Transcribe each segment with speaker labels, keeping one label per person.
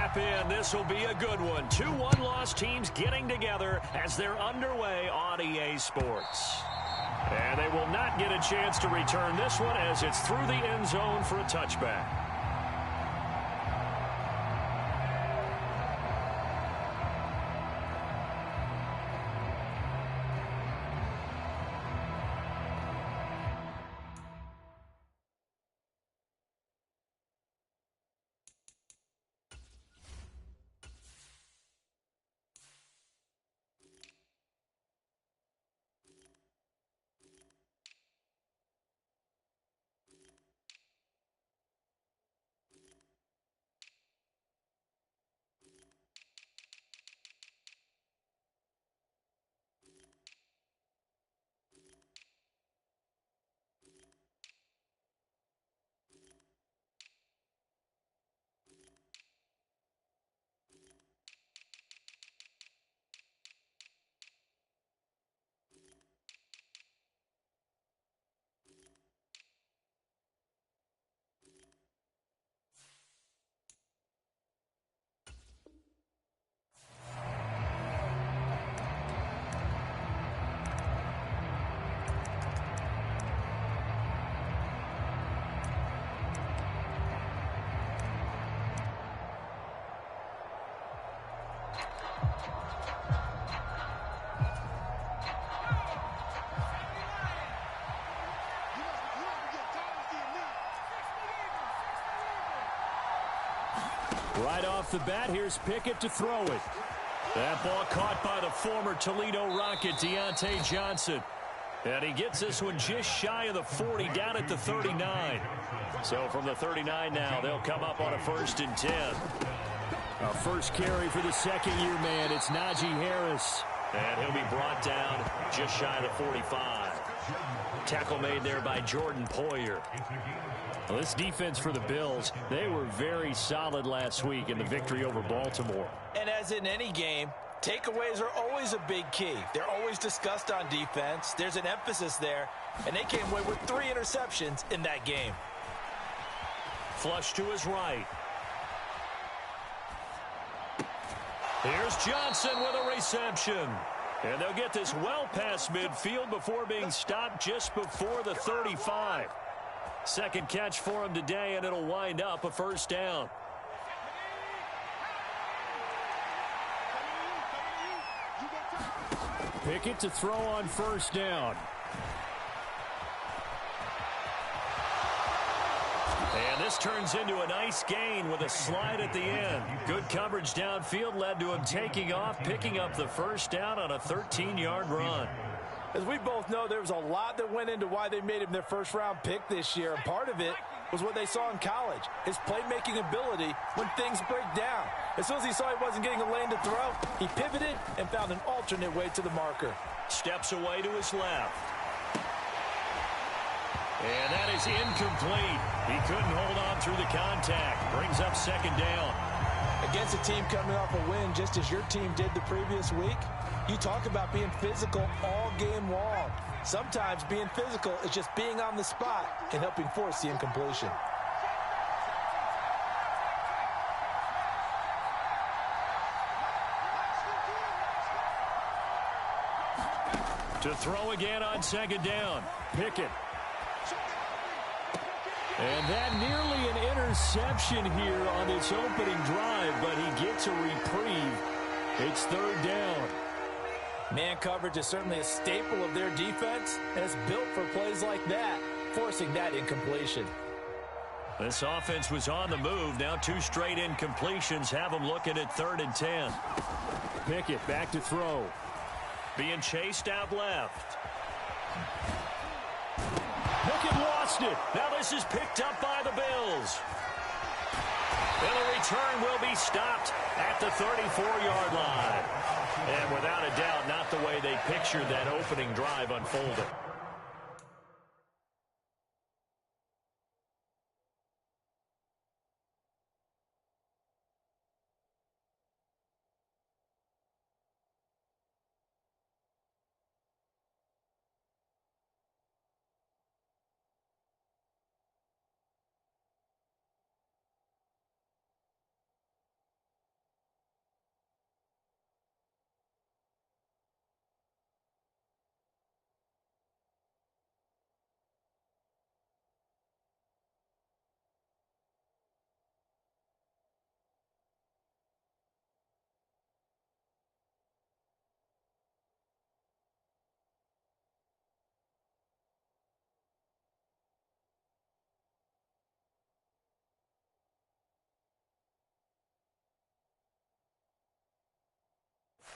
Speaker 1: strap in. This will be a good one. 2 one-loss teams getting together as they're underway on EA Sports. And they will not get a chance to return this one as it's through the end zone for a touchback. Right off the bat, here's Pickett to throw it. That ball caught by the former Toledo Rocket, Deontay Johnson. And he gets this one just shy of the 40, down at the 39. So from the 39 now, they'll come up on a 1st and 10. A first carry for the second-year man. It's Najee Harris. And he'll be brought down just shy of the 45. Tackle made there by Jordan Poyer. Well, this defense for the Bills, they were very solid last week in the victory over Baltimore.
Speaker 2: And as in any game, takeaways are always a big key. They're always discussed on defense. There's an emphasis there, and they came away with 3 interceptions in that game.
Speaker 1: Flush to his right. Here's Johnson with a reception. And they'll get this well past midfield before being stopped just before the 35. Second catch for him today, and it'll wind up a 1st down. Pickett to throw on 1st down. And this turns into a nice gain with a slide at the end. Good coverage downfield led to him taking off, picking up the 1st down on a 13-yard run.
Speaker 2: As we both know, there was a lot that went into why they made him their first-round pick this year. And part of it was what they saw in college, his playmaking ability when things break down. As soon as he saw he wasn't getting a lane to throw, he pivoted and found an alternate way to the marker.
Speaker 1: Steps away to his left. And that is incomplete. He couldn't hold on through the contact. Brings up 2nd down.
Speaker 2: Against a team coming off a win just as your team did the previous week, you talk about being physical all game long. Sometimes being physical is just being on the spot and helping force the incompletion.
Speaker 1: To throw again on 2nd down. Pickett. And that nearly an interception here on its opening drive, but he gets a reprieve. It's 3rd down.
Speaker 2: Man coverage is certainly a staple of their defense, and it's built for plays like that, forcing that incompletion.
Speaker 1: This offense was on the move. Now 2 straight incompletions have them looking at 3rd and 10. Pickett back to throw. Being chased out left. Pickett lost it. Now this is picked up by the Bills. And the return will be stopped at the 34-yard line. And without a doubt, not the way they pictured that opening drive unfolding.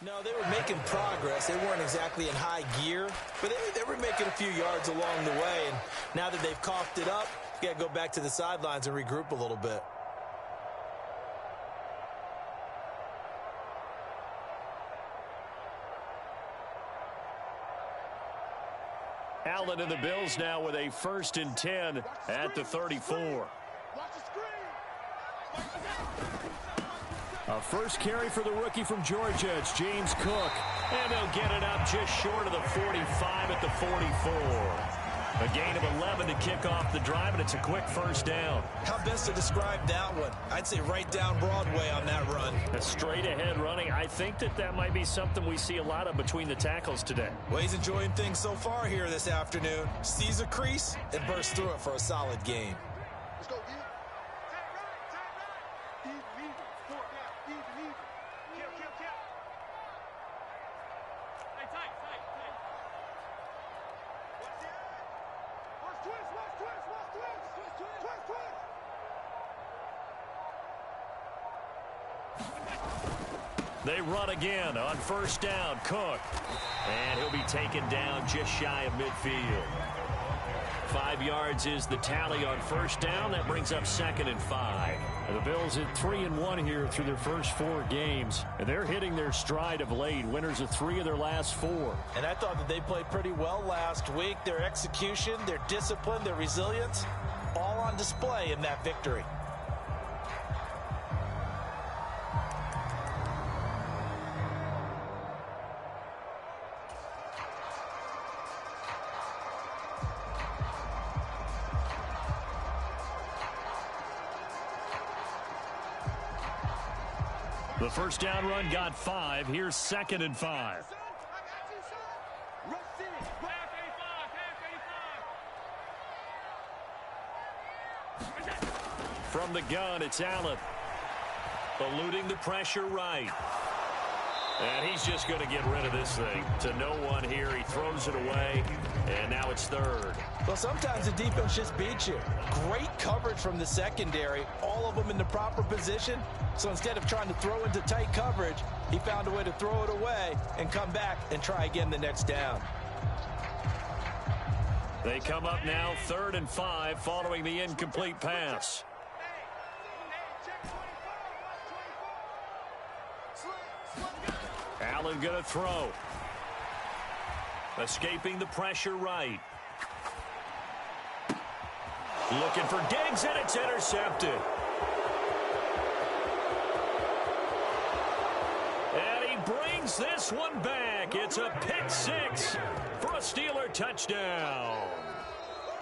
Speaker 2: No, they were making progress. They weren't exactly in high gear, but they were making a few yards along the way. And now that they've coughed it up, you got to go back to the sidelines and regroup a little bit.
Speaker 1: Allen and the Bills now with a 1st and 10 at the 34. A first carry for the rookie from Georgia. It's James Cook. And they'll get it up just short of the 45 at the 44. A gain of 11 to kick off the drive, and it's a quick first down.
Speaker 2: How best to describe that one? I'd say right down Broadway on that run.
Speaker 1: A straight-ahead running. I think that might be something we see a lot of between the tackles today.
Speaker 2: Well, he's enjoying things so far here this afternoon. Sees a crease and bursts through it for a solid gain.
Speaker 3: Let's go, yeah.
Speaker 1: They run again on first down. Cook. And he'll be taken down just shy of midfield. 5 yards is the tally on first down. That brings up 2nd and 5.
Speaker 4: The Bills at 3-1 here through their first 4 games. And they're hitting their stride of late. Winners of 3 of their last 4.
Speaker 2: And I thought that they played pretty well last week. Their execution, their discipline, their resilience, all on display in that victory.
Speaker 1: The first down run got 5. Here's 2nd and 5. From the gun, it's Allen. Eluding the pressure right. And he's just going to get rid of this thing to no one here. He throws it away, and now it's 3rd.
Speaker 2: Well, sometimes the defense just beats you. Great coverage from the secondary, all of them in the proper position. So instead of trying to throw into tight coverage, he found a way to throw it away and come back and try again the next down.
Speaker 1: They come up now 3rd and 5 following the incomplete pass. Allen going to throw. Escaping the pressure right. Looking for Diggs, and it's intercepted. And he brings this one back. It's a pick 6 for a Steeler touchdown.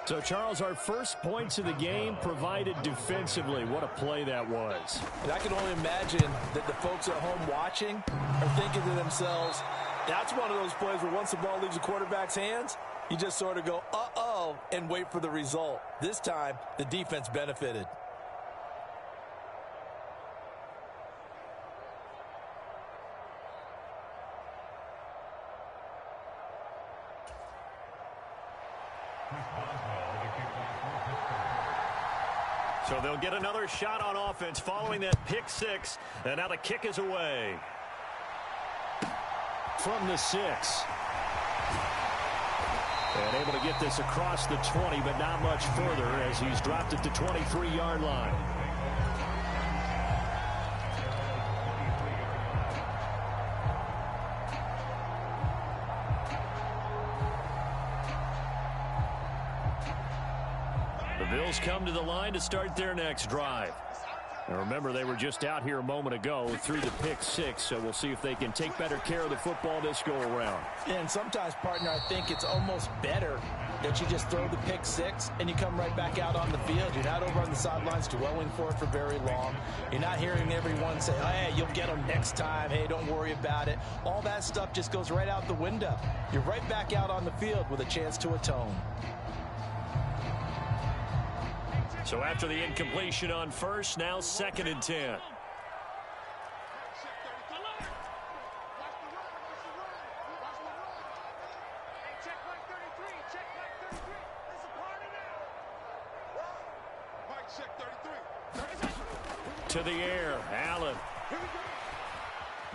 Speaker 4: So, Charles, our first points of the game provided defensively. What a play that was.
Speaker 2: And I can only imagine that the folks at home watching are thinking to themselves, that's one of those plays where once the ball leaves the quarterback's hands, you just sort of go, uh-oh, and wait for the result. This time, the defense benefited.
Speaker 1: So they'll get another shot on offense following that pick 6. And now the kick is away.
Speaker 4: From the 6. And able to get this across the 20, but not much further as he's dropped at the 23-yard line.
Speaker 1: The Bills come to the line to start their next drive.
Speaker 4: And remember, they were just out here a moment ago through the pick 6, so we'll see if they can take better care of the football this go-around.
Speaker 2: And sometimes, partner, I think it's almost better that you just throw the pick 6 and you come right back out on the field. You're not over on the sidelines dwelling for it for very long. You're not hearing everyone say, oh, hey, you'll get them next time. Hey, don't worry about it. All that stuff just goes right out the window. You're right back out on the field with a chance to atone.
Speaker 1: So after the incompletion on first, now 2nd and 10. To the air, Allen.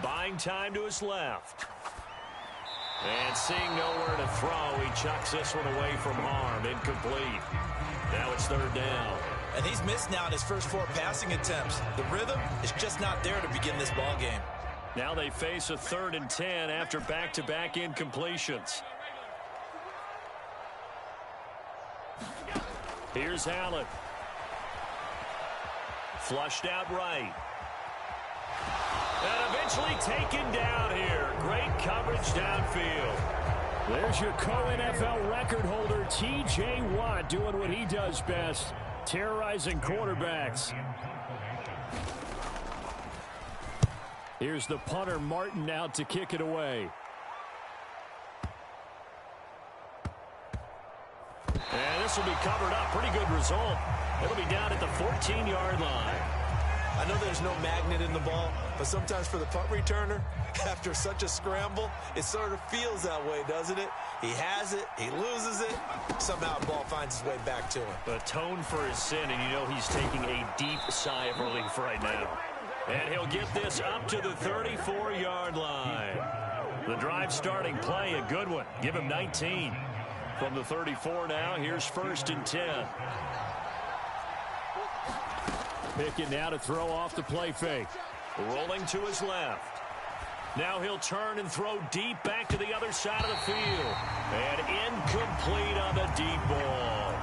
Speaker 1: Buying time to his left. And seeing nowhere to throw, he chucks this one away from harm. Incomplete. Now it's third down.
Speaker 2: And he's missed now in his first 4 passing attempts. The rhythm is just not there to begin this ball game.
Speaker 1: Now they face a 3rd and 10 after back-to-back incompletions. Here's Allen. Flushed out right. And eventually taken down here. Great coverage downfield.
Speaker 4: There's your co-NFL record holder, T.J. Watt, doing what he does best, terrorizing quarterbacks. Here's the punter, Martin, out to kick it away.
Speaker 1: And this will be covered up. Pretty good result. It'll be down at the 14-yard line.
Speaker 2: I know there's no magnet in the ball, but sometimes for the punt returner, after such a scramble, it sort of feels that way, doesn't it? He has it, he loses it, somehow the ball finds its way back to him.
Speaker 1: Atone for his sin, and you know he's taking a deep sigh of relief right now. And he'll get this up to the 34-yard line. The drive starting play, a good one. Give him 19. From the 34 now, here's 1st and 10.
Speaker 4: Pickett now to throw off the play fake.
Speaker 1: Rolling to his left. Now he'll turn and throw deep back to the other side of the field. And incomplete on the deep ball.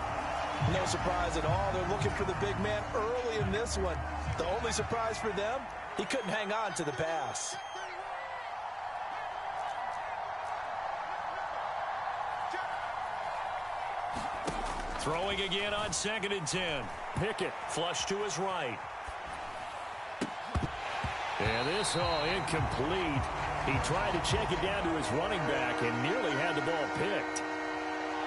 Speaker 2: No surprise at all. They're looking for the big man early in this one. The only surprise for them, he couldn't hang on to the pass.
Speaker 1: Throwing again on 2nd and 10.
Speaker 4: Pickett
Speaker 1: flush to his right.
Speaker 4: And this all incomplete. He tried to check it down to his running back and nearly had the ball picked.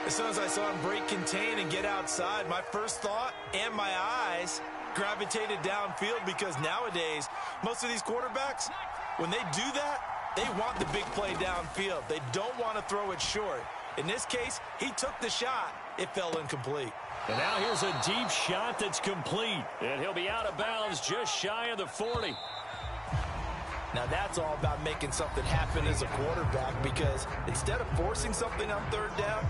Speaker 2: As soon as I saw him break contain and get outside, my first thought and my eyes gravitated downfield, because nowadays, most of these quarterbacks, when they do that, they want the big play downfield. They don't want to throw it short. In this case, he took the shot. It fell incomplete.
Speaker 1: And now here's a deep shot that's complete. And he'll be out of bounds just shy of the 40.
Speaker 2: Now that's all about making something happen as a quarterback, because instead of forcing something on 3rd down,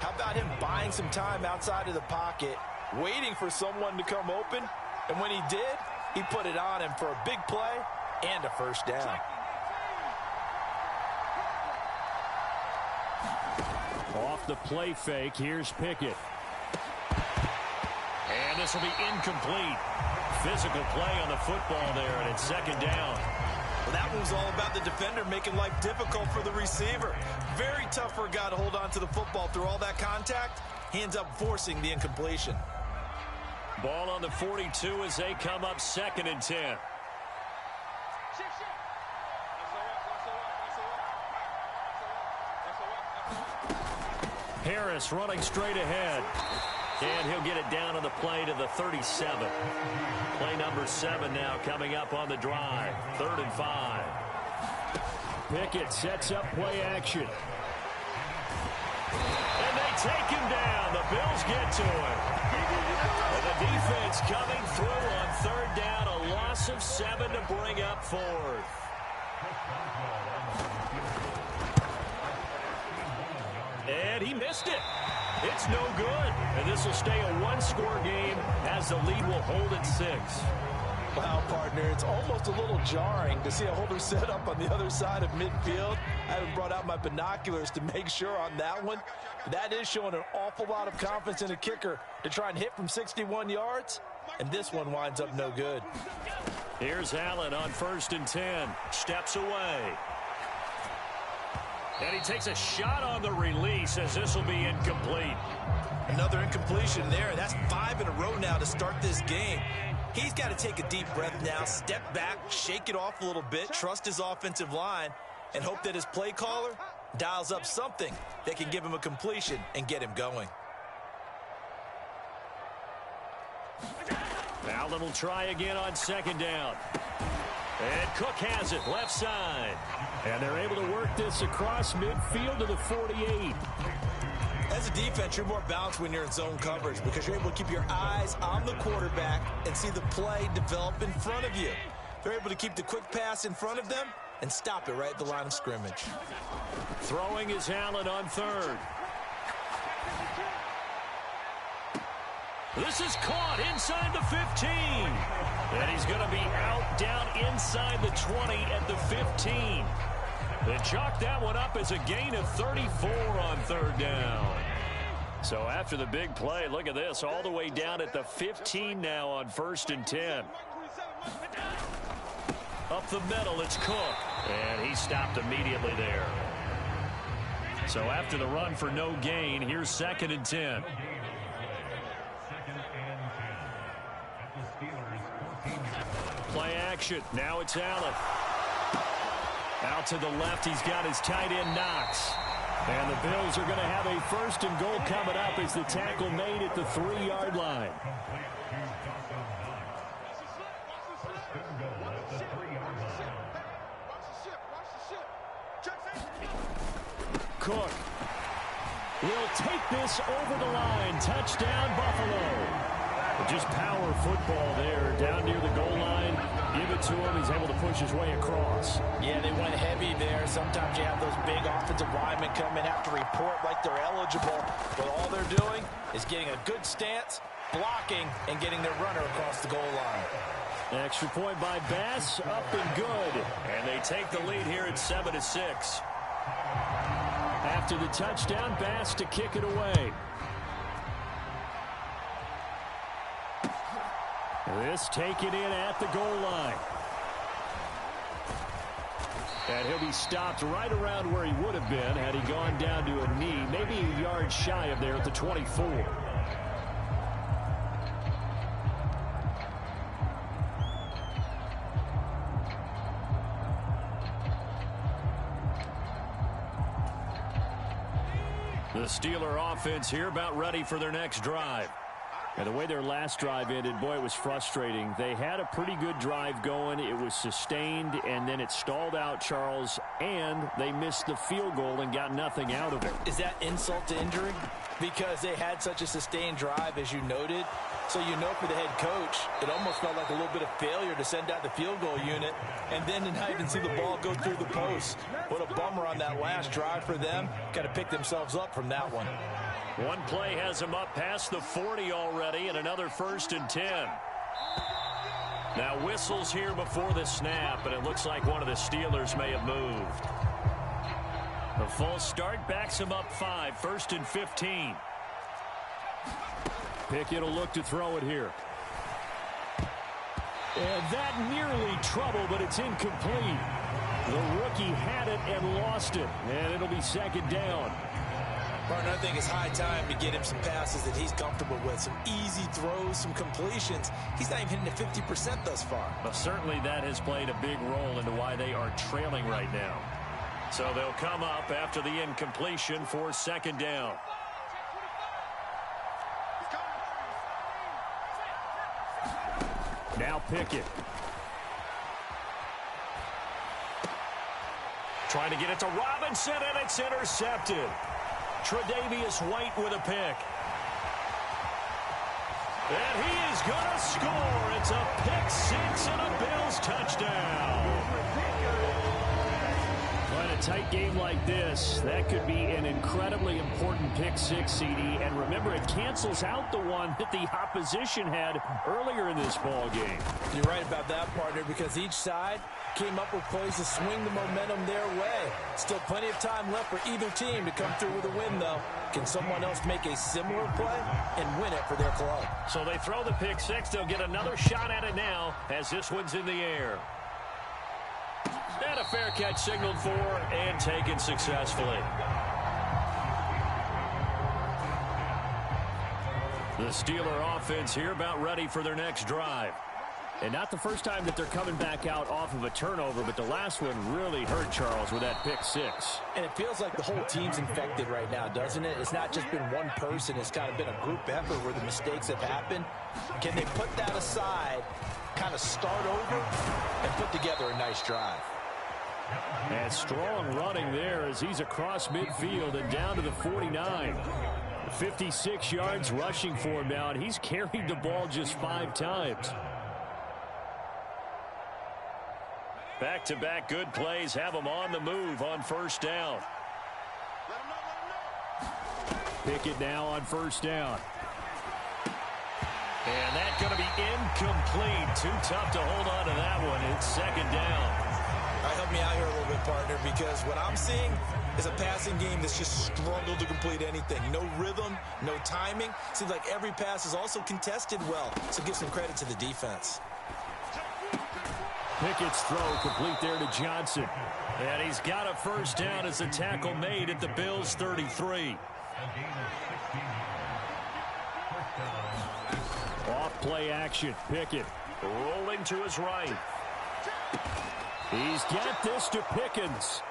Speaker 2: how about him buying some time outside of the pocket, waiting for someone to come open, and when he did, he put it on him for a big play and a 1st down.
Speaker 4: Off the play fake, here's Pickett.
Speaker 1: And this will be incomplete. Physical play on the football there, and it's 2nd down.
Speaker 2: Well, that was all about the defender making life difficult for the receiver. Very tough for a guy to hold on to the football through all that contact. He ends up forcing the incompletion.
Speaker 1: Ball on the 42 as they come up 2nd and 10. Harris running straight ahead. And he'll get it down on the play to the 37. Play number 7 now coming up on the drive. 3rd and 5.
Speaker 4: Pickett sets up play action.
Speaker 1: And they take him down. The Bills get to him. And the defense coming through on 3rd down. A loss of 7 to bring up 4th. And he missed it. It's no good. And this will stay a 1-score game as the lead will hold at 6.
Speaker 2: Wow, partner, it's almost a little jarring to see a holder set up on the other side of midfield. I haven't brought out my binoculars to make sure on that one. That is showing an awful lot of confidence in a kicker to try and hit from 61 yards. And this one winds up no good.
Speaker 1: Here's Allen on 1st and 10. Steps away. And he takes a shot on the release as this will be incomplete.
Speaker 2: Another incompletion there. That's 5 in a row now to start this game. He's got to take a deep breath now, step back, shake it off a little bit, trust his offensive line, and hope that his play caller dials up something that can give him a completion and get him going.
Speaker 1: Allen will try again on 2nd down. And Cook has it left side.
Speaker 4: And they're able to work this across midfield to the 48.
Speaker 2: As a defense, you're more balanced when you're in zone coverage because you're able to keep your eyes on the quarterback and see the play develop in front of you. They're able to keep the quick pass in front of them and stop it right at the line of scrimmage.
Speaker 1: Throwing is Allen on third. This is caught inside the 15. And he's going to be out down inside the 20 at the 15. They chalk that one up as a gain of 34 on third down. So after the big play, look at this, all the way down at the 15 now on 1st and 10. Up the middle, it's Cook. And he stopped immediately there. So after the run for no gain, here's 2nd and 10. Play action. Now it's Allen. Out to the left, he's got his tight end Knox. And the Bills are going to have a 1st and goal coming up as the tackle made at the 3-yard line. Cook will take this over the line. Touchdown, Buffalo. Just power football there down near the goal line. Give it to him. He's able to push his way across.
Speaker 2: Yeah, they went heavy there. Sometimes you have those big offensive linemen come in, have to report like they're eligible. But all they're doing is getting a good stance, blocking, and getting their runner across the goal line.
Speaker 1: Extra point by Bass, up and good. And they take the lead here at 7-6. After the touchdown, Bass to kick it away. This taken in at the goal line. And he'll be stopped right around where he would have been had he gone down to a knee, maybe a yard shy of there at the 24. The Steeler offense here about ready for their next drive. And the way their last drive ended, boy, it was frustrating. They had a pretty good drive going. It was sustained, and then it stalled out, Charles, and they missed the field goal and got nothing out of it.
Speaker 2: Is that insult to injury? Because they had such a sustained drive, as you noted. So you know for the head coach, it almost felt like a little bit of failure to send out the field goal unit and then to not even see the ball go through the post. What a bummer on that last drive for them. Got to pick themselves up from that one.
Speaker 1: One play has them up past the 40 already, and another 1st and 10. Now whistles here before the snap, and it looks like one of the Steelers may have moved. The full start backs him up 5, 1st and 15. Pickett will look to throw it here. And that nearly trouble, but it's incomplete. The rookie had it and lost it, and it'll be 2nd down.
Speaker 2: Martin, I think it's high time to get him some passes that he's comfortable with. Some easy throws, some completions. He's not even hitting the 50% thus far.
Speaker 1: Well, certainly that has played a big role into why they are trailing right now. So they'll come up after the incompletion for 2nd down. Now Pickett. Trying to get it to Robinson, and it's intercepted. Tre'Davious White with a pick. And he is going to score. It's a pick 6 and a Bills touchdown. But a tight game like this, that could be an incredibly important pick 6, CD. And remember, it cancels out the one that the opposition had earlier in this ball game.
Speaker 2: You're right about that, partner, because each side came up with plays to swing the momentum their way. Still plenty of time left for either team to come through with a win, though. Can someone else make a similar play and win it for their club?
Speaker 1: So they throw the pick 6. They'll get another shot at it now as this one's in the air. And a fair catch signaled for and taken successfully. The Steeler offense here about ready for their next drive. And not the first time that they're coming back out off of a turnover, but the last one really hurt Charles with that pick 6.
Speaker 2: And it feels like the whole team's infected right now, doesn't it? It's not just been one person. It's kind of been a group effort where the mistakes have happened. Can they put that aside, kind of start over, and put together a nice drive?
Speaker 1: And strong running there as he's across midfield and down to the 49. 56 yards rushing for him now, and he's carried the ball just 5 times. Back-to-back good plays have them on the move on first down.
Speaker 4: Pickett now on first down.
Speaker 1: And that's going to be incomplete. Too tough to hold on to that one. It's second down.
Speaker 2: All right, help me out here a little bit, partner, because what I'm seeing is a passing game that's just struggled to complete anything. No rhythm, no timing. Seems like every pass is also contested well, so give some credit to the defense.
Speaker 4: Pickett's throw complete there to Johnson.
Speaker 1: And he's got a first down as the tackle made at the Bills' 33.
Speaker 4: Off play action. Pickett
Speaker 1: rolling to his right.
Speaker 4: He's got this to Pickens.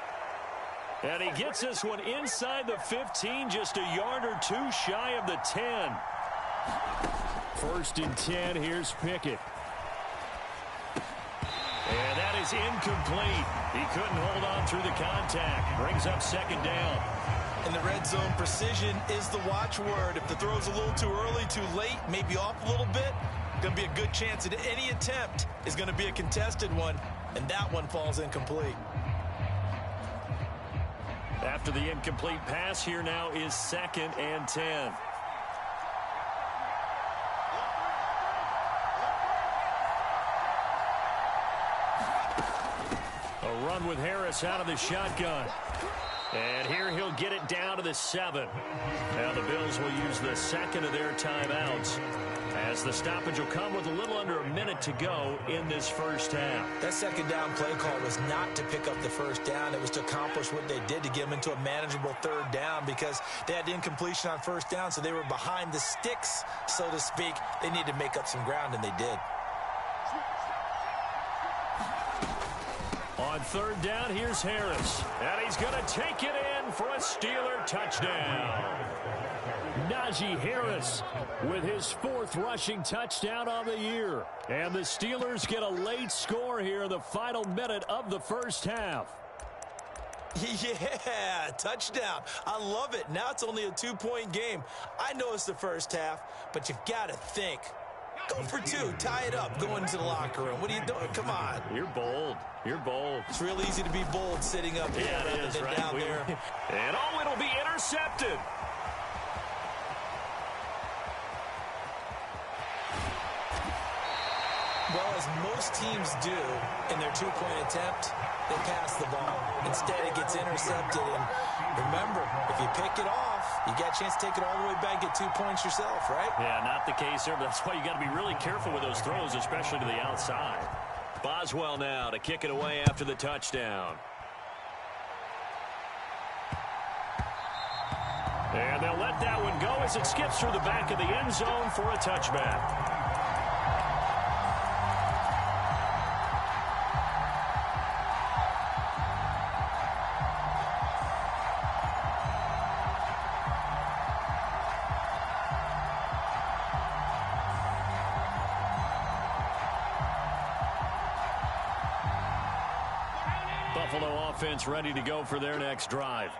Speaker 1: And he gets this one inside the 15, just a yard or two shy of the 10.
Speaker 4: First and 10, here's Pickett.
Speaker 1: And that is incomplete. He couldn't hold on through the contact. Brings up second down.
Speaker 2: In the red zone, precision is the watchword. If the throw's a little too early, too late, maybe off a little bit, going to be a good chance that any attempt is going to be a contested one, and that one falls incomplete.
Speaker 1: After the incomplete pass, here now is second and 10. A run with Harris out of the shotgun. And here he'll get it down to the 7. Now the Bills will use the second of their timeouts, as the stoppage will come with a little under a minute to go in this first half.
Speaker 2: That second down play call was not to pick up the first down. It was to accomplish what they did, to get them into a manageable third down, because they had incompletion on first down, so they were behind the sticks, so to speak. They needed to make up some ground, and they did.
Speaker 1: On third down, here's Harris. And he's going to take it in for a Steeler touchdown.
Speaker 4: Najee Harris with his 4th rushing touchdown on the year. And the Steelers get a late score here in the final minute of the first half.
Speaker 2: Yeah, touchdown. I love it. Now it's only a 2-point game. I know it's the first half, but you've got to think. Go for 2. Tie it up. Go into the locker room. What are you doing? Come on.
Speaker 1: You're bold. You're bold.
Speaker 2: It's real easy to be bold sitting up here rather than
Speaker 1: right?
Speaker 2: down there.
Speaker 1: And oh, it'll be intercepted.
Speaker 2: Well, as most teams do in their 2-point attempt, they pass the ball. Instead, it gets intercepted. And remember, if you pick it off, you got a chance to take it all the way back, get 2 points yourself, right?
Speaker 1: Yeah, not the case here, but that's why you got to be really careful with those throws, especially to the outside. Boswell now to kick it away after the touchdown. And they'll let that one go as it skips through the back of the end zone for a touchback. Buffalo offense ready to go for their next drive.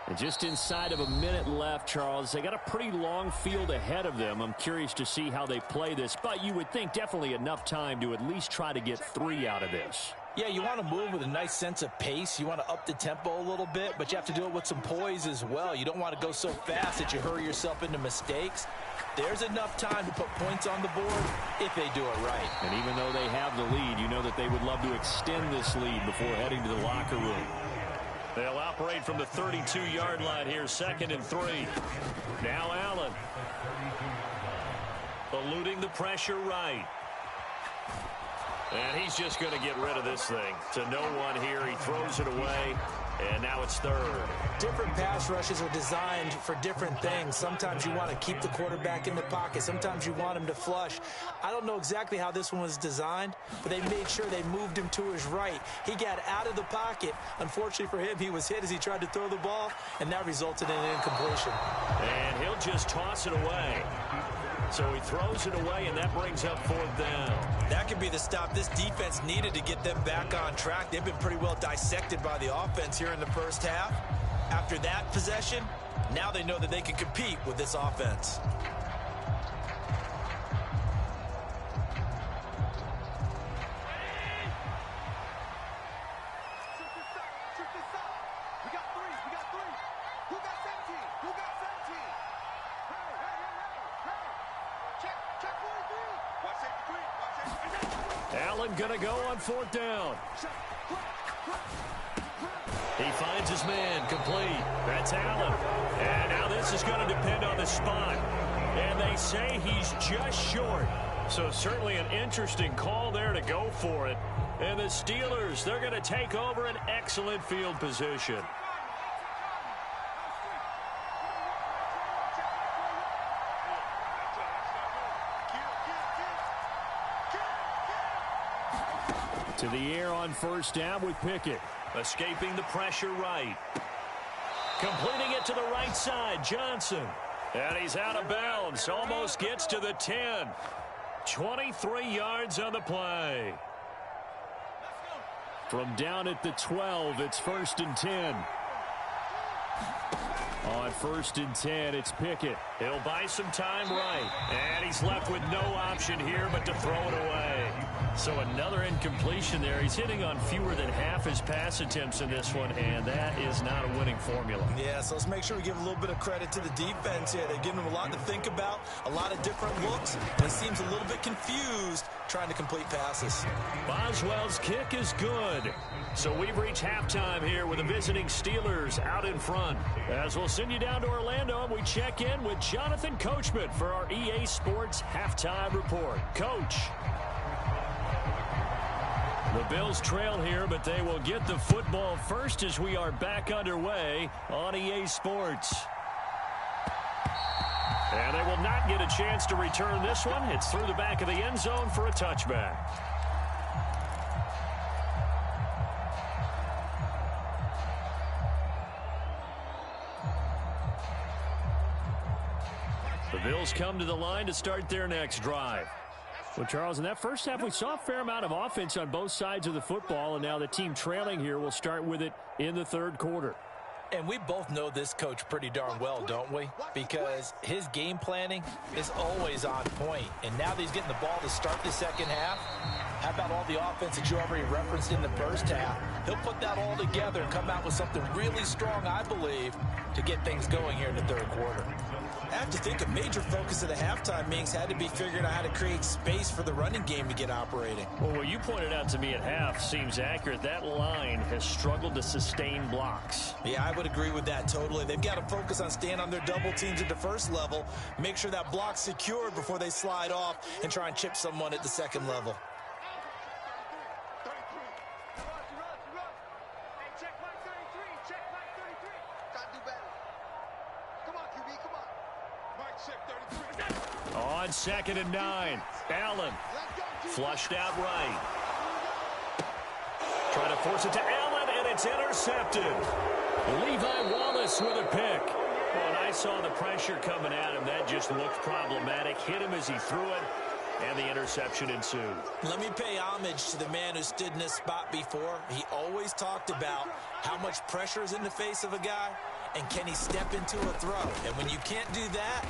Speaker 4: And just inside of a minute left, Charles. They got a pretty long field ahead of them. I'm curious to see how they play this, but you would think definitely enough time to at least try to get 3 out of this.
Speaker 2: Yeah, you want to move with a nice sense of pace. You want to up the tempo a little bit, but you have to do it with some poise as well. You don't want to go so fast that you hurry yourself into mistakes. There's enough time to put points on the board if they do it right.
Speaker 4: And even though they have the lead, you know that they would love to extend this lead before heading to the locker room.
Speaker 1: They'll operate from the 32-yard line here, 2nd and 3. Now Allen. Eluding the pressure right. And he's just going to get rid of this thing. To no one here. He throws it away. And now it's 3rd.
Speaker 2: Different pass rushes are designed for different things. Sometimes you want to keep the quarterback in the pocket. Sometimes you want him to flush. I don't know exactly how this one was designed, but they made sure they moved him to his right. He got out of the pocket. Unfortunately for him, he was hit as he tried to throw the ball, and that resulted in an incompletion.
Speaker 1: And he'll just toss it away. So he throws it away, and that brings up 4th down.
Speaker 2: That could be the stop this defense needed to get them back on track. They've been pretty well dissected by the offense here in the first half. After that possession, now they know that they can compete with this offense.
Speaker 1: Allen going to go on 4th down. He finds his man, complete. That's Allen. And now this is going to depend on the spot. And they say he's just short. So certainly an interesting call there to go for it. And the Steelers, they're going to take over an excellent field position. To the air on 1st down with Pickett. Escaping the pressure right. Completing it to the right side, Johnson. And he's out of bounds. Almost gets to the 10. 23 yards on the play. From down at the 12, it's 1st and 10. On 1st and 10, it's Pickett. He'll buy some time right. And he's left with no option here but to throw it away. So another incompletion there. He's hitting on fewer than half his pass attempts in this one, and that is not a winning formula.
Speaker 2: Yeah, so let's make sure we give a little bit of credit to the defense here. They've given him a lot to think about, a lot of different looks, and he seems a little bit confused trying to complete passes.
Speaker 1: Boswell's kick is good. So we've reached halftime here with the visiting Steelers out in front. As we'll send you down to Orlando, we check in with Jonathan Coachman for our EA Sports Halftime Report. Coach. The Bills trail here, but they will get the football first as we are back underway on EA Sports. And they will not get a chance to return this one. It's through the back of the end zone for a touchback. The Bills come to the line to start their next drive. Well, Charles, in that first half, we saw a fair amount of offense on both sides of the football, and now the team trailing here will start with it in the 3rd quarter.
Speaker 2: And we both know this coach pretty darn well, don't we? Because his game planning is always on point. And now that he's getting the ball to start the second half, how about all the offense that you already referenced in the first half? He'll put that all together and come out with something really strong, I believe, to get things going here in the 3rd quarter. I have to think a major focus of the halftime meetings had to be figuring out how to create space for the running game to get operating.
Speaker 1: Well, what you pointed out to me at half seems accurate. That line has struggled to sustain blocks.
Speaker 2: Yeah, I would agree with that totally. They've got to focus on staying on their double teams at the first level, make sure that block's secured before they slide off and try and chip someone at the second level.
Speaker 1: On 2nd and 9, Allen flushed out right. Trying to force it to Allen, and it's intercepted. Levi Wallace with a pick. When I saw the pressure coming at him, that just looked problematic. Hit him as he threw it, and the interception ensued.
Speaker 2: Let me pay homage to the man who stood in this spot before. He always talked about how much pressure is in the face of a guy, and can he step into a throw. And when you can't do that,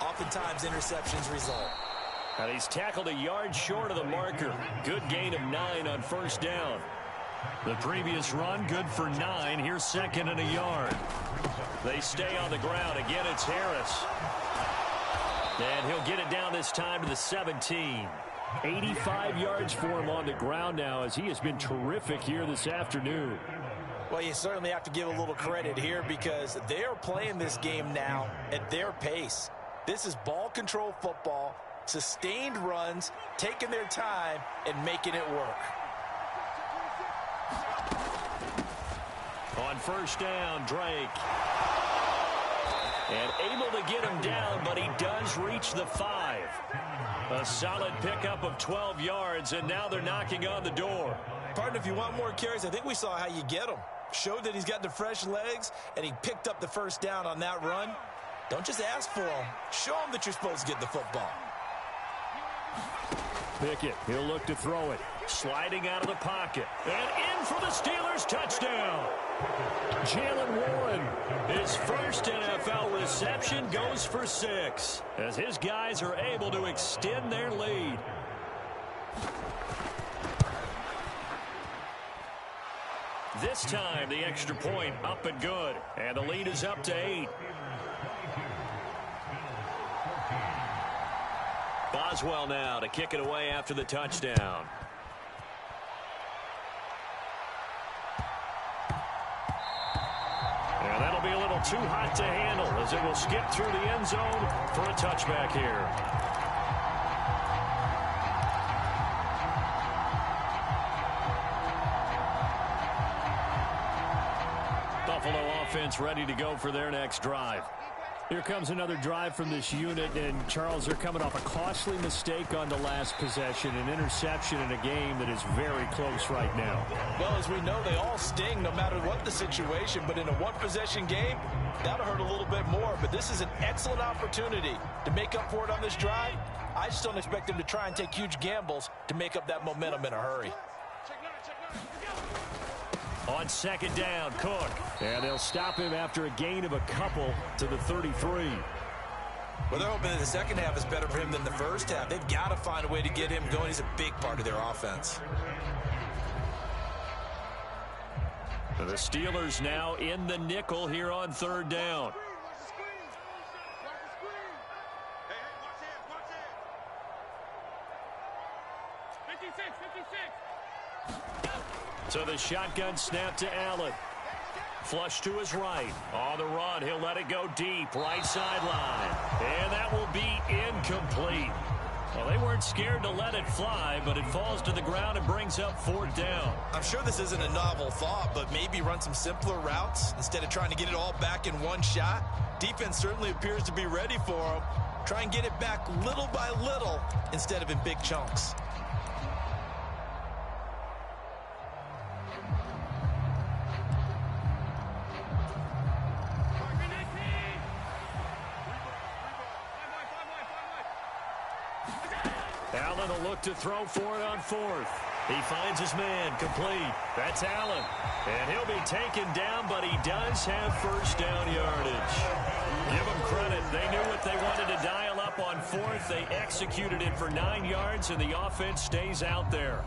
Speaker 2: oftentimes interceptions result.
Speaker 1: And he's tackled a yard short of the marker. Good gain of 9 on 1st down. The previous run, good for 9. Here's 2nd and a yard. They stay on the ground. Again, it's Harris. And he'll get it down this time to the 17. 85 yards for him on the ground now, as he has been terrific here this afternoon.
Speaker 2: Well, you certainly have to give a little credit here because they are playing this game now at their pace. This is ball control football, sustained runs, taking their time, and making it work.
Speaker 1: On 1st down, Drake. And able to get him down, but he does reach the 5. A solid pickup of 12 yards, and now they're knocking on the door.
Speaker 2: Partner, if you want more carries, I think we saw how you get them. Showed that he's got the fresh legs, and he picked up the 1st down on that run. Don't just ask for him. Show him that you're supposed to get the football.
Speaker 1: Pickett, he'll look to throw it. Sliding out of the pocket. And in for the Steelers touchdown. Jaylen Warren, his first NFL reception, goes for 6 as his guys are able to extend their lead. This time, the extra point up and good. And the lead is up to 8. Boswell now to kick it away after the touchdown. And that'll be a little too hot to handle as it will skip through the end zone for a touchback here. Buffalo offense ready to go for their next drive. Here comes another drive from this unit, and Charles, they're coming off a costly mistake on the last possession, an interception in a game that is very close right now.
Speaker 2: Well, as we know, they all sting no matter what the situation, but in a one-possession game, that'll hurt a little bit more. But this is an excellent opportunity to make up for it on this drive. I just don't expect them to try and take huge gambles to make up that momentum in a hurry.
Speaker 1: On second down, Cook. And they'll stop him after a gain of a couple to the 33.
Speaker 2: Well, they're hoping that the second half is better for him than the first half. They've got to find a way to get him going. He's a big part of their offense.
Speaker 1: The Steelers now in the nickel here on third down. So the shotgun snap to Allen. Flush to his right. On the run, he'll let it go deep. Right sideline. And that will be incomplete. Well, they weren't scared to let it fly, but it falls to the ground and brings up fourth down.
Speaker 2: I'm sure this isn't a novel thought, but maybe run some simpler routes instead of trying to get it all back in one shot. Defense certainly appears to be ready for him. Try and get it back little by little instead of in big chunks.
Speaker 1: Allen will look to throw for it on fourth. He finds his man, complete. That's Allen. And he'll be taken down, but he does have first down yardage. Give them credit. They knew what they wanted to dial up on fourth. They executed it for 9 yards, and the offense stays out there.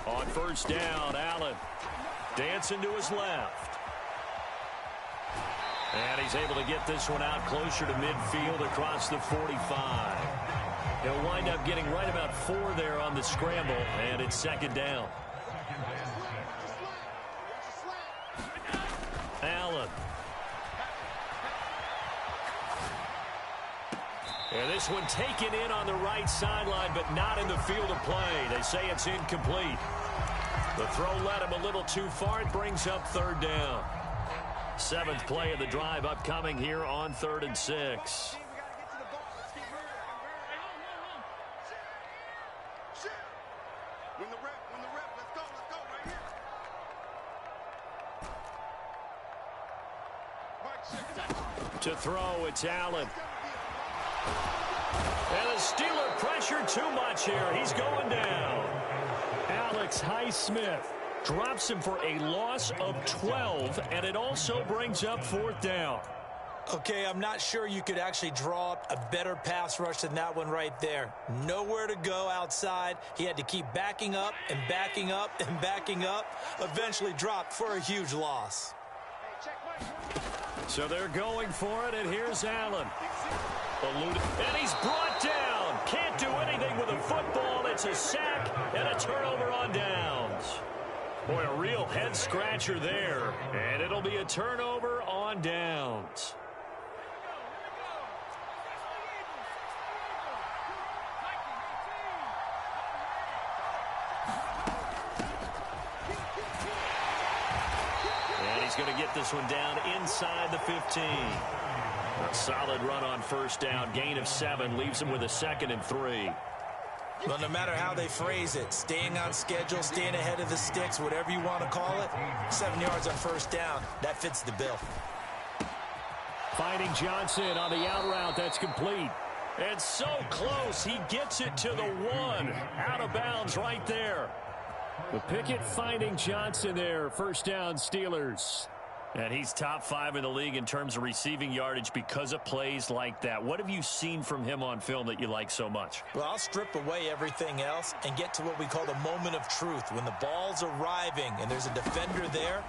Speaker 1: On first down, Allen dancing to his left. And he's able to get this one out closer to midfield across the 45. He'll wind up getting right about 4 there on the scramble, and it's second down. Allen. And this one taken in on the right sideline, but not in the field of play. They say it's incomplete. The throw led him a little too far. It brings up third down. 7th play of the drive upcoming here on 3rd and 6. To throw, it's Allen. And the Steeler pressure too much here. He's going down. Alex Highsmith drops him for a loss of 12, and it also brings up 4th down.
Speaker 2: Okay, I'm not sure you could actually draw up a better pass rush than that one right there. Nowhere to go outside. He had to keep backing up and backing up and backing up. Eventually dropped for a huge loss.
Speaker 1: So they're going for it, and here's Allen. And he's brought down. Can't do anything with a football. It's a sack and a turnover on downs. Boy, a real head-scratcher there. And it'll be a turnover on downs. And he's going to get this one down inside the 15. A solid run on first down. Gain of 7 leaves him with a 2nd and 3.
Speaker 2: Well, no matter how they phrase it, staying on schedule, staying ahead of the sticks, whatever you want to call it, 7 yards on first down, that fits the bill.
Speaker 1: Finding Johnson on the out route. That's complete. And so close. He gets it to the 1. Out of bounds right there. The Pickett finding Johnson there. First down, Steelers. And he's top 5 in the league in terms of receiving yardage because of plays like that. What have you seen from him on film that you like so much?
Speaker 2: Well, I'll strip away everything else and get to what we call the moment of truth. When the ball's arriving and there's a defender there,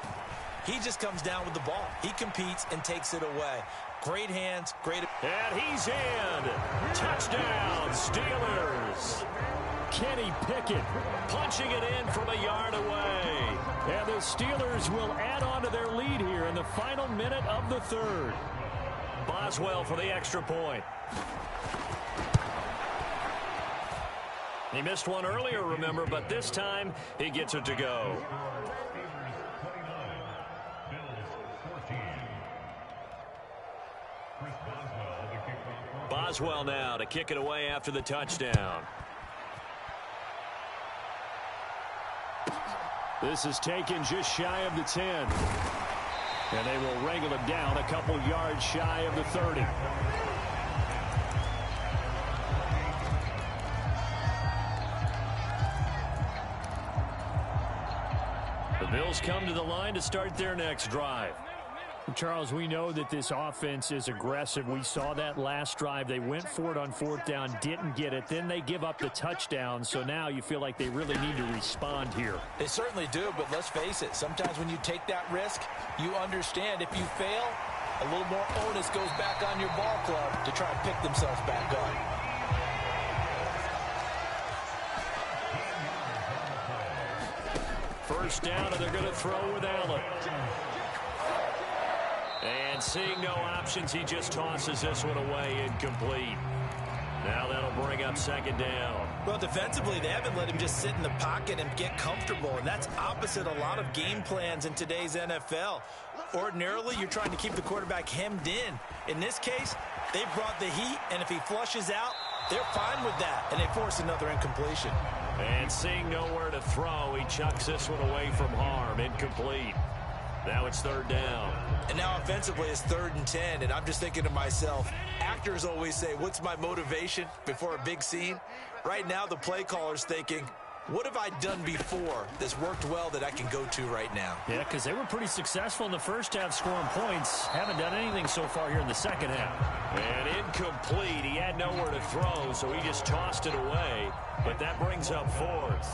Speaker 2: he just comes down with the ball. He competes and takes it away. Great hands, great...
Speaker 1: And he's in. Touchdown, Steelers. Kenny Pickett punching it in from a yard away. And the Steelers will add on to their lead here in the final minute of the third. Boswell for the extra point. He missed one earlier, remember, but this time he gets it to go. Boswell now to kick it away after the touchdown. This is taken just shy of the 10. And they will wrangle him down a couple yards shy of the 30. The Bills come to the line to start their next drive.
Speaker 4: Charles, we know that this offense is aggressive. We saw that last drive. They went for it on 4th down, didn't get it. Then they give up the touchdown. So now you feel like they really need to respond here.
Speaker 2: They certainly do, but let's face it. Sometimes when you take that risk, you understand if you fail, a little more onus goes back on your ball club to try and pick themselves back up.
Speaker 1: First down, and they're going to throw with Allen. And seeing no options, he just tosses this one away, incomplete. Now that'll bring up 2nd down.
Speaker 2: Well, defensively, they haven't let him just sit in the pocket and get comfortable, and that's opposite a lot of game plans in today's NFL. Ordinarily, you're trying to keep the quarterback hemmed in. In this case, they brought the heat, and if he flushes out, they're fine with that, and they force another incompletion.
Speaker 1: And seeing nowhere to throw, he chucks this one away from harm, incomplete. Now it's 3rd down.
Speaker 2: And now offensively it's 3rd and 10, and I'm just thinking to myself, actors always say, what's my motivation before a big scene? Right now the play caller's thinking, what have I done before that's worked well that I can go to right now?
Speaker 1: Yeah, because they were pretty successful in the first half scoring points. Haven't done anything so far here in the second half. And incomplete. He had nowhere to throw, so he just tossed it away. But that brings up 4th.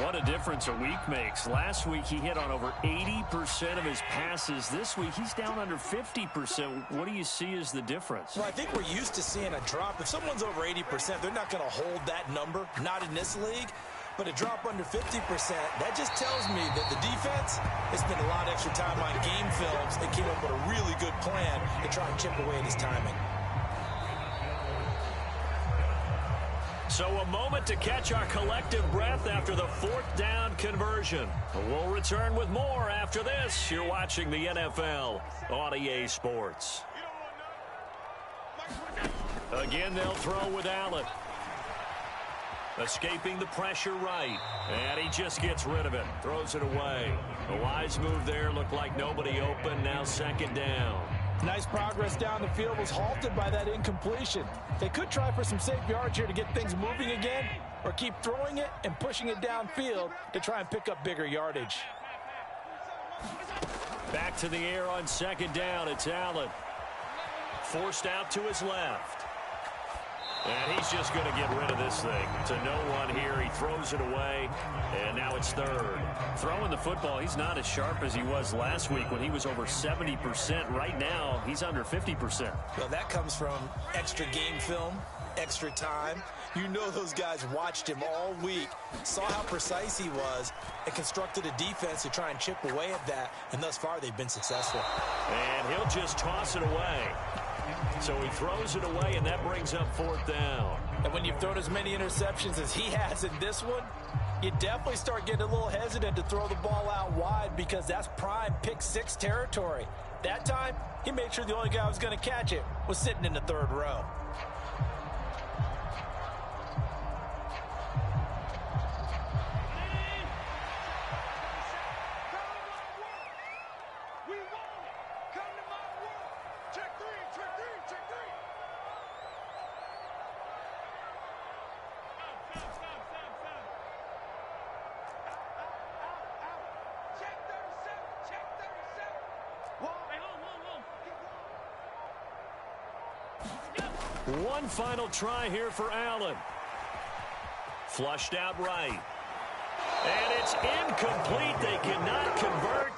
Speaker 1: What a difference a week makes. Last week he hit on over 80% of his passes. This week he's down under 50%. What do you see as the difference?
Speaker 2: Well, I think we're used to seeing a drop. If someone's over 80%, they're not going to hold that number, not in this league. But a drop under 50%, that just tells me that the defense has spent a lot of extra time on game films and came up with a really good plan to try and chip away at his timing.
Speaker 1: So a moment to catch our collective breath after the 4th down conversion. We'll return with more after this. You're watching the NFL on EA Sports. Again, they'll throw with Allen. Escaping the pressure right. And he just gets rid of it. Throws it away. A wise move there. Looked like nobody open. Now 2nd down.
Speaker 2: Nice progress down the field was halted by that incompletion. They could try for some safe yards here to get things moving again, or keep throwing it and pushing it downfield to try and pick up bigger yardage.
Speaker 1: Back to the air on 2nd down. It's Allen. Forced out to his left. And he's just going to get rid of this thing. To no one here. He throws it away. And now it's 3rd. Throwing the football, he's not as sharp as he was last week when he was over 70%. Right now, he's under 50%.
Speaker 2: Well, that comes from extra game film, extra time. You know those guys watched him all week, saw how precise he was, and constructed a defense to try and chip away at that. And thus far, they've been successful.
Speaker 1: And he'll just toss it away. So he throws it away, and that brings up 4th down.
Speaker 2: And when you've thrown as many interceptions as he has in this one, you definitely start getting a little hesitant to throw the ball out wide because that's prime pick 6 territory. That time, he made sure the only guy who was going to catch it was sitting in the 3rd row.
Speaker 1: One final try here for Allen. Flushed out right. And it's incomplete. They cannot convert.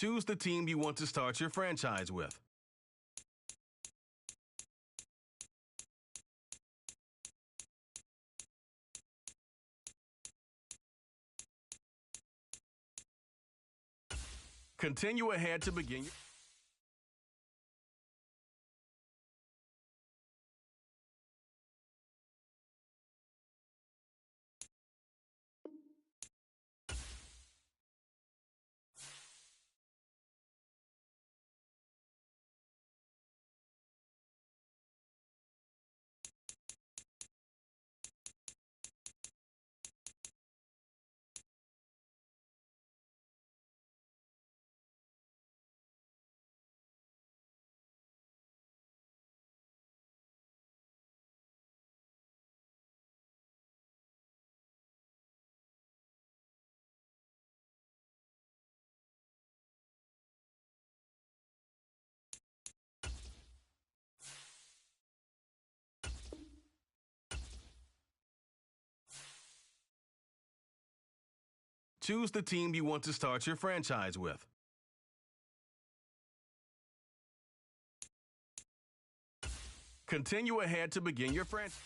Speaker 3: Choose the team you want to start your franchise with. Continue ahead to begin your choose the team you want to start your franchise with. Continue ahead to begin your franchise.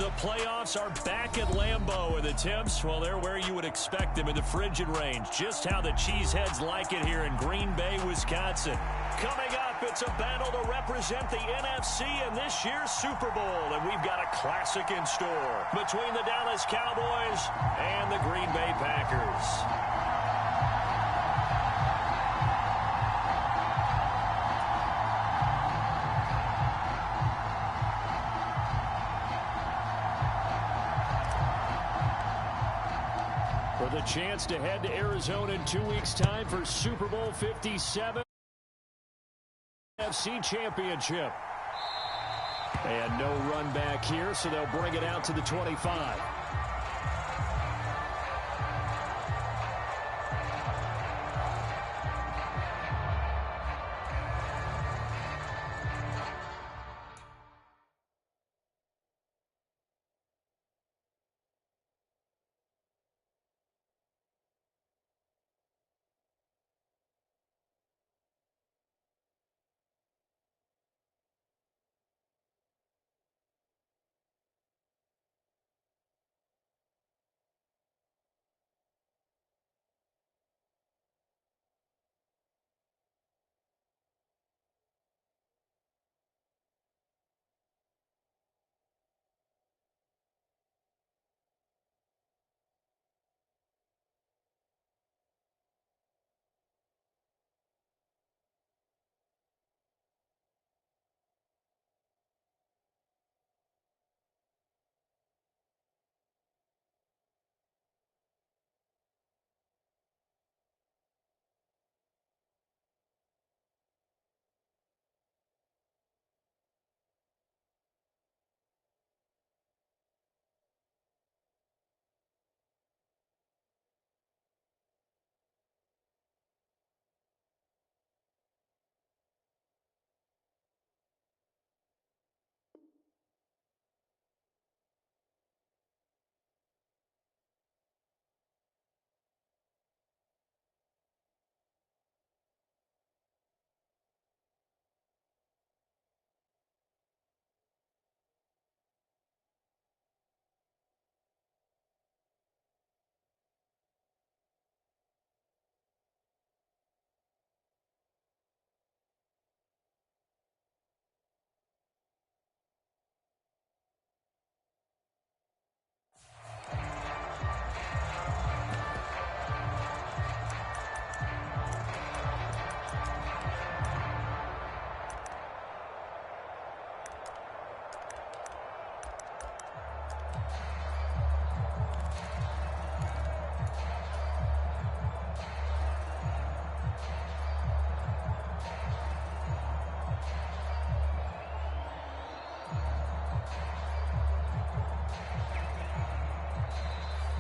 Speaker 1: The playoffs are back at Lambeau, and the temps, well, they're where you would expect them in the frigid range. Just how the Cheeseheads like it here in Green Bay, Wisconsin. Coming up, it's a battle to represent the NFC in this year's Super Bowl, and we've got a classic in store between the Dallas Cowboys and the Green Bay Packers. For the chance to head to Arizona in 2 weeks' time for Super Bowl 57 NFC Championship. And no run back here, so they'll bring it out to the 25.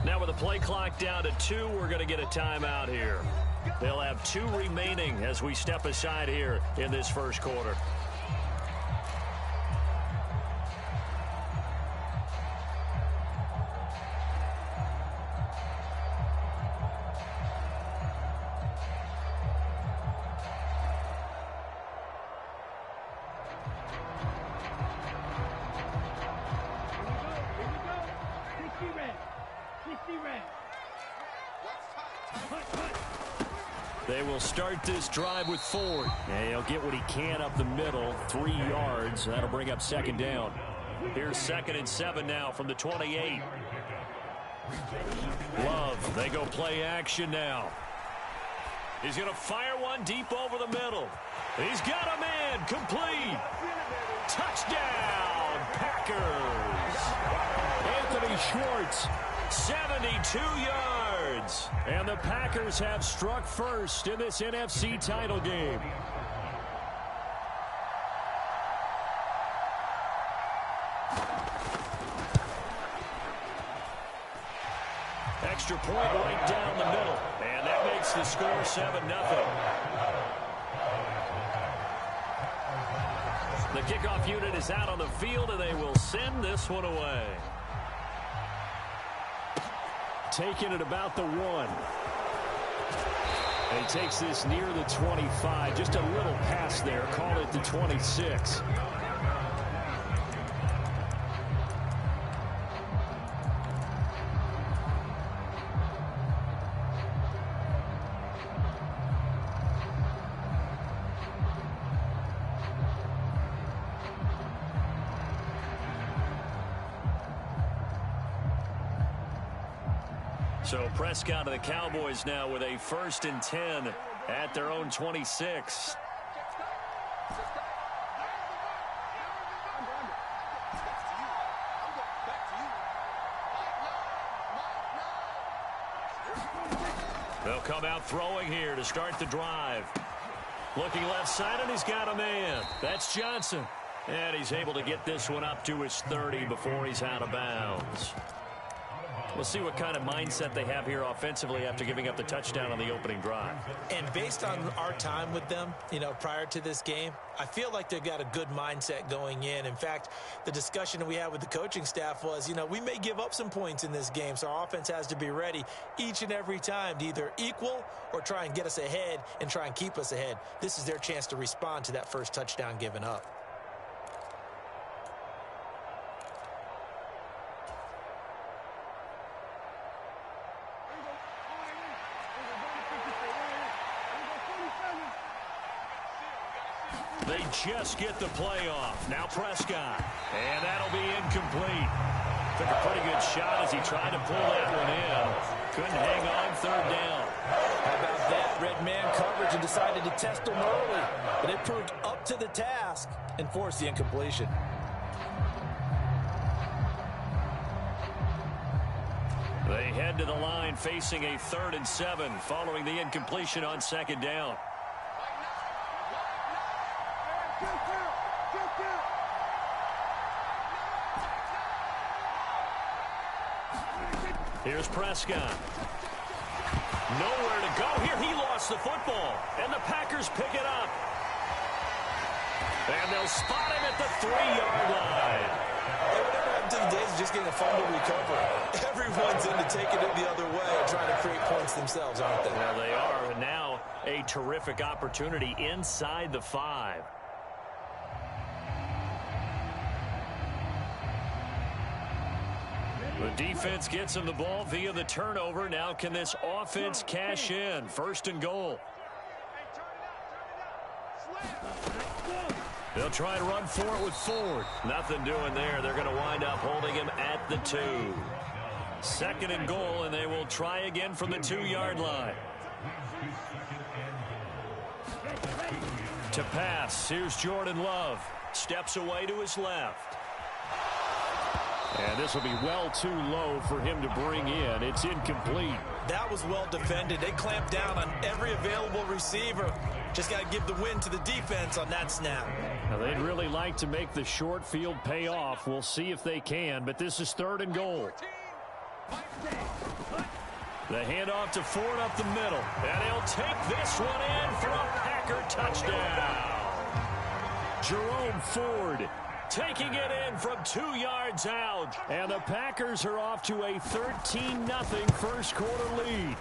Speaker 1: Now with the play clock down to 2, we're going to get a timeout here. They'll have 2 remaining as we step aside here in this first quarter. They will start this drive with Ford. And he'll get what he can up the middle, 3 yards. That'll bring up second down. Here's 2nd and 7 now from the 28. Love, they go play action now. He's going to fire one deep over the middle. He's got a man, complete. Touchdown, Packers. Anthony Schwartz, 72 yards. And the Packers have struck first in this NFC title game. Extra point right down the middle. And that makes the score 7-0. The kickoff unit is out on the field, and they will send this one away. Taking it about the 1. And he takes this near the 25. Just a little pass there. Call it the 26. So Prescott of the Cowboys now with a 1st and 10 at their own 26. They'll come out throwing here to start the drive. Looking left side, and he's got a man. That's Johnson. And he's able to get this one up to his 30 before he's out of bounds. We'll see what kind of mindset they have here offensively after giving up the touchdown on the opening drive.
Speaker 2: And based on our time with them, prior to this game, I feel like they've got a good mindset going in. In fact, the discussion that we had with the coaching staff was, we may give up some points in this game, so our offense has to be ready each and every time to either equal or try and get us ahead and try and keep us ahead. This is their chance to respond to that first touchdown given up.
Speaker 1: They just get the play off. Now Prescott. And that'll be incomplete. Took a pretty good shot as he tried to pull that one in. Couldn't hang on 3rd down.
Speaker 2: How about that? Red man coverage and decided to test them early. But it proved up to the task and forced the incompletion.
Speaker 1: They head to the line facing a 3rd and 7 following the incompletion on 2nd down. Here's Prescott. Nowhere to go here. He lost the football. And the Packers pick it up. And they'll spot him at the 3-yard line.
Speaker 2: Hey, whatever happened to the days of just getting a fumble recovery? Everyone's into taking it the other way and trying to create points themselves, aren't they?
Speaker 1: Well, they are. And now a terrific opportunity inside the 5. The defense gets him the ball via the turnover. Now can this offense cash in? 1st and goal. They'll try to run for it with Ford. Nothing doing there. They're going to wind up holding him at the 2. 2nd and goal, and they will try again from the 2-yard line. To pass, here's Jordan Love. Steps away to his left.
Speaker 4: And this will be well too low for him to bring in. It's incomplete.
Speaker 2: That was well defended. They clamped down on every available receiver. Just got to give the win to the defense on that snap.
Speaker 4: Now, they'd really like to make the short field pay off. We'll see if they can, but this is 3rd and goal. The handoff to Ford up the middle. And he'll take this one in for a Packer touchdown. Jerome Ford taking it in from 2 yards out. And the Packers are off to a 13-0 first quarter lead.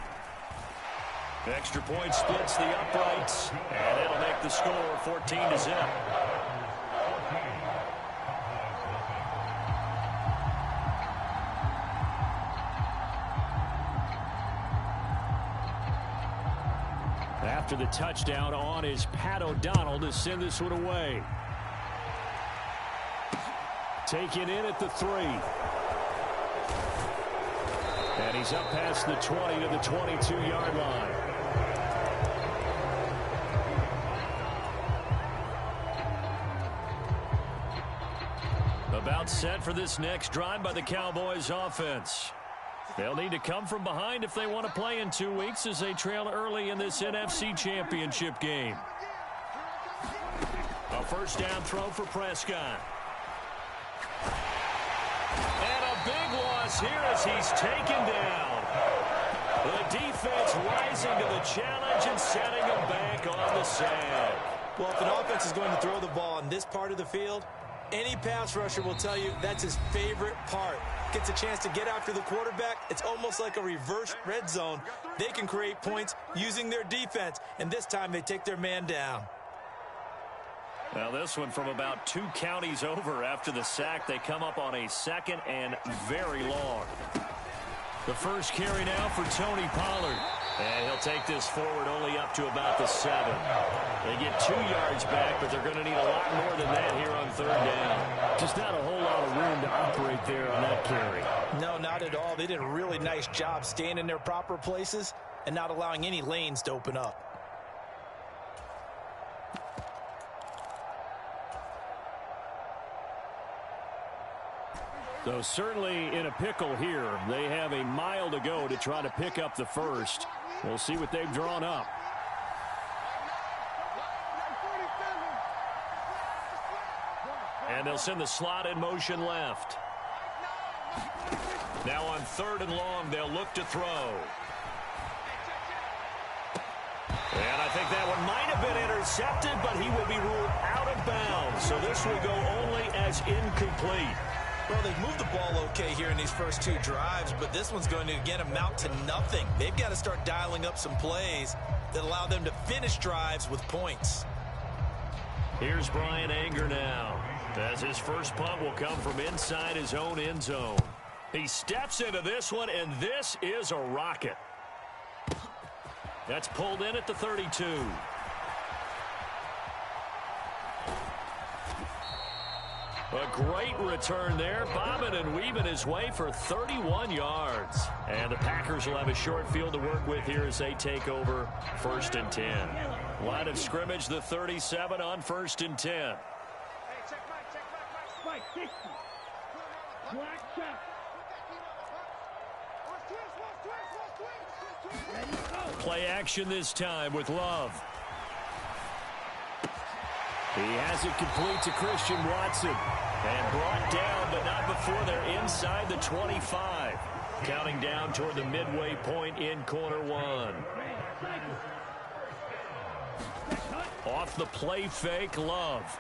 Speaker 1: Extra point splits the uprights. And that'll make the score 14-0.
Speaker 4: After the touchdown, on is Pat O'Donnell to send this one away. Taken in at the 3. And he's up past the 20 to the 22-yard line.
Speaker 1: About set for this next drive by the Cowboys offense. They'll need to come from behind if they want to play in 2 weeks as they trail early in this NFC Championship game. A 1st down throw for Prescott. And a big loss here as he's taken down. The defense rising to the challenge and setting him back on the sack.
Speaker 2: Well, if an offense is going to throw the ball on this part of the field, any pass rusher will tell you that's his favorite part. Gets a chance to get after the quarterback. It's almost like a reverse red zone. They can create points using their defense, and this time they take their man down.
Speaker 1: Now this one from about 2 counties over after the sack. They come up on a 2nd and very long. The first carry now for Tony Pollard. And he'll take this forward only up to about the 7. They get 2 yards back, but they're going to need a lot more than that here on 3rd down.
Speaker 4: Just not a whole lot of room room to operate there on that carry.
Speaker 2: No, not at all. They did a really nice job staying in their proper places and not allowing any lanes to open up.
Speaker 4: So certainly in a pickle here. They have a mile to go to try to pick up the first. We'll see what they've drawn up.
Speaker 1: And they'll send the slot in motion left. Now on 3rd and long, they'll look to throw. And I think that one might have been intercepted, but he will be ruled out of bounds. So this will go only as incomplete.
Speaker 2: Well, they've moved the ball okay here in these first 2 drives, but this one's going to, again, amount to nothing. They've got to start dialing up some plays that allow them to finish drives with points.
Speaker 1: Here's Bryan Anger now, as his first punt will come from inside his own end zone. He steps into this one, and this is a rocket. That's pulled in at the 32. A great return there, bobbing and weaving his way for 31 yards. And the Packers will have a short field to work with here as they take over 1st and 10. Line of scrimmage, the 37 on 1st and 10. Play action this time with Love. He has it complete to Christian Watson. And brought down, but not before they're inside the 25. Counting down toward the midway point in quarter 1. Off the play fake, Love.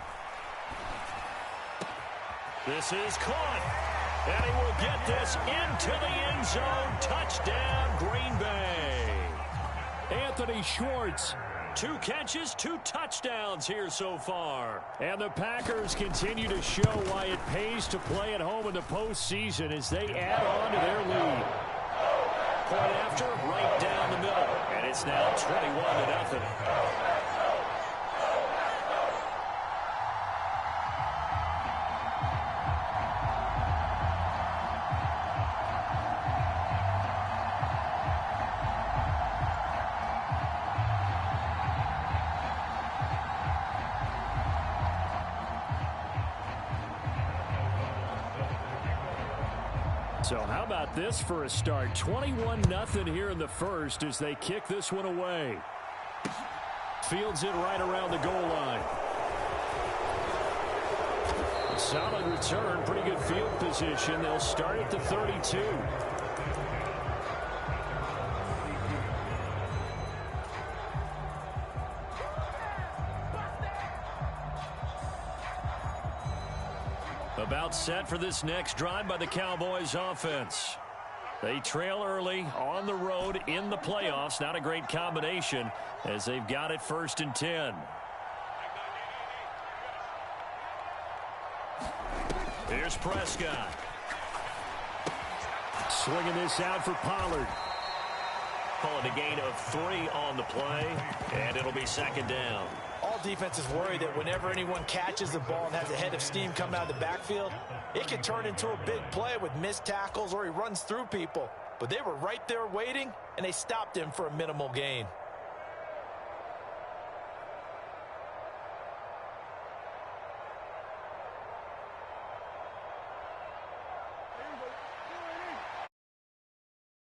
Speaker 1: This is caught. And he will get this into the end zone. Touchdown, Green Bay.
Speaker 4: Anthony Schwartz.
Speaker 1: 2 catches, 2 touchdowns here so far.
Speaker 4: And the Packers continue to show why it pays to play at home in the postseason as they add on to their lead.
Speaker 1: Point after, right down the middle. And it's now 21-0.
Speaker 4: So how about this for a start? 21-0 here in the first as they kick this one away. Fields it right around the goal line. A solid return, pretty good field position. They'll start at the 32. About set for this next drive by the Cowboys offense. They trail early on the road in the playoffs. Not a great combination as they've got it 1st and 10. Here's Prescott. Swinging this out for Pollard.
Speaker 1: Call it a gain of 3 on the play, and it'll be 2nd down.
Speaker 2: All defenses worry that whenever anyone catches the ball and has a head of steam coming out of the backfield, it can turn into a big play with missed tackles or he runs through people. But they were right there waiting, and they stopped him for a minimal gain.